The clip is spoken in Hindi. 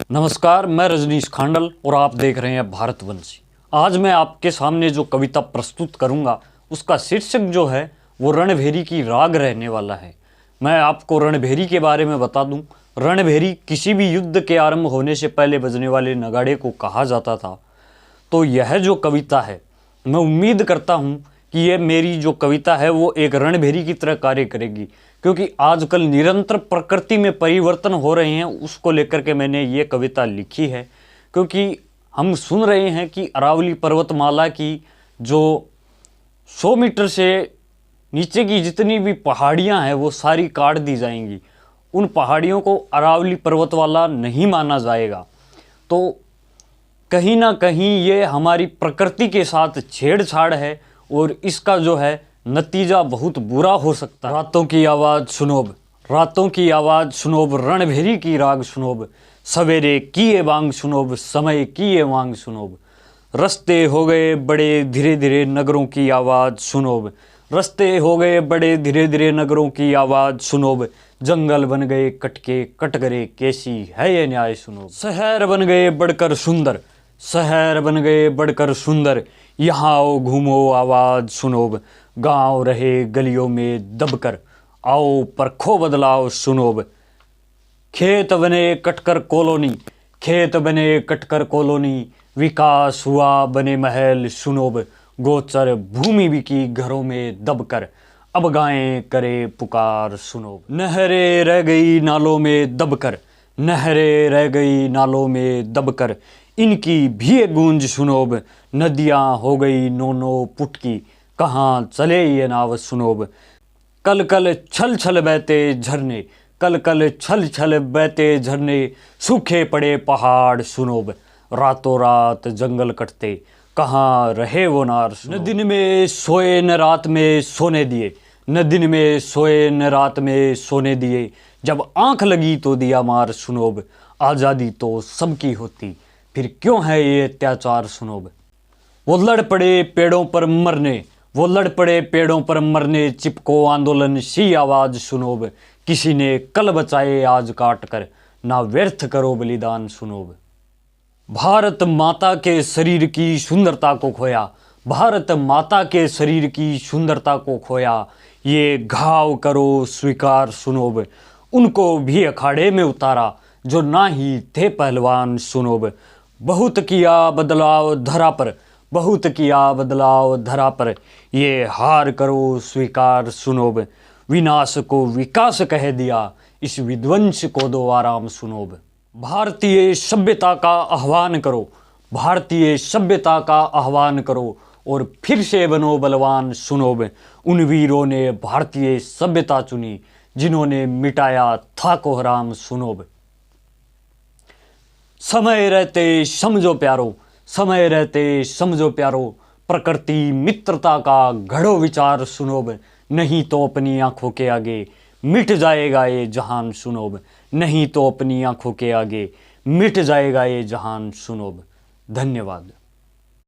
नमस्कार, मैं रजनीश खांडल और आप देख रहे हैं भारतवंशी। आज मैं आपके सामने जो कविता प्रस्तुत करूंगा उसका शीर्षक जो है वो रणभेरी की राग रहने वाला है। मैं आपको रणभेरी के बारे में बता दूं। रणभेरी किसी भी युद्ध के आरंभ होने से पहले बजने वाले नगाड़े को कहा जाता था। तो यह जो कविता है, मैं उम्मीद करता हूं कि यह मेरी जो कविता है वो एक रणभेरी की तरह कार्य करेगी, क्योंकि आजकल निरंतर प्रकृति में परिवर्तन हो रहे हैं, उसको लेकर के मैंने ये कविता लिखी है। क्योंकि हम सुन रहे हैं कि अरावली पर्वतमाला की जो 100 मीटर से नीचे की जितनी भी पहाड़ियां हैं वो सारी काट दी जाएंगी। उन पहाड़ियों को अरावली पर्वतमाला नहीं माना जाएगा। तो कहीं ना कहीं ये हमारी प्रकृति के साथ छेड़छाड़ है और इसका जो है नतीजा बहुत बुरा हो सकता है। रातों की आवाज़ सुनोब, रातों की आवाज़ सुनोब, रणभेरी की राग सुनोब, सवेरे किए बांग सुनोब, समय किए मांग सुनोब। रस्ते हो गए बड़े धीरे धीरे नगरों की आवाज़ सुनोब, रस्ते हो गए बड़े धीरे धीरे नगरों की आवाज़ सुनोब। जंगल बन गए कटके कटगरे, कैसी है ये न्याय सुनोब। शहर बन गए बढ़कर सुंदर, शहर बन गए बढ़कर सुंदर, यहाँ आओ घूमो आवाज़ सुनोब। गांव रहे गलियों में दबकर, आओ परखो बदलाव सुनोब। खेत बने कटकर कॉलोनी, खेत बने कटकर कॉलोनी, विकास हुआ बने महल सुनोब। गोचर भूमि बिकी घरों में दबकर, अब गायें करे पुकार सुनोब। नहरें रह गई नालों में दबकर, नहरें रह गई नालों में दबकर, इनकी भी गूंज सुनोब। नदियाँ हो गई नौ पुटकी, कहाँ चले ये नाव सुनोब। कल कल छल छल बहते झरने, कल कल छल छल बहते झरने, सूखे पड़े पहाड़ सुनोब। रातों रात जंगल कटते, कहाँ रहे वो नार सुनोब। न दिन में सोए न रात में सोने दिए, न दिन में सोए न रात में सोने दिए, जब आंख लगी तो दिया मार सुनोब। आज़ादी तो सबकी होती, फिर क्यों है ये अत्याचार सुनोब। वो लड़ पड़े पेड़ों पर मरने, वो लड़ पड़े पेड़ों पर मरने, चिपको आंदोलन सी आवाज़ सुनोब। किसी ने कल बचाए आज काट कर, ना व्यर्थ करो बलिदान सुनोब। भारत माता के शरीर की सुंदरता को खोया, भारत माता के शरीर की सुंदरता को खोया, ये घाव करो स्वीकार सुनोब। उनको भी अखाड़े में उतारा जो ना ही थे पहलवान सुनोब। बहुत किया बदलाव धरा पर, बहुत किया बदलाव धरा पर, ये हार करो स्वीकार सुनोब। विनाश को विकास कह दिया, इस विध्वंस को दो आराम सुनोब। भारतीय सभ्यता का आह्वान करो, भारतीय सभ्यता का आह्वान करो, और फिर से बनो बलवान सुनोब। उन वीरों ने भारतीय सभ्यता चुनी, जिन्होंने मिटाया था कोहराम सुनोब। समय रहते समझो प्यारो, समय रहते समझो प्यारो, प्रकृति मित्रता का घड़ो विचार सुनोब। नहीं तो अपनी आंखों के आगे मिट जाएगा ये जहान सुनोब, नहीं तो अपनी आंखों के आगे मिट जाएगा ये जहान सुनोब। धन्यवाद।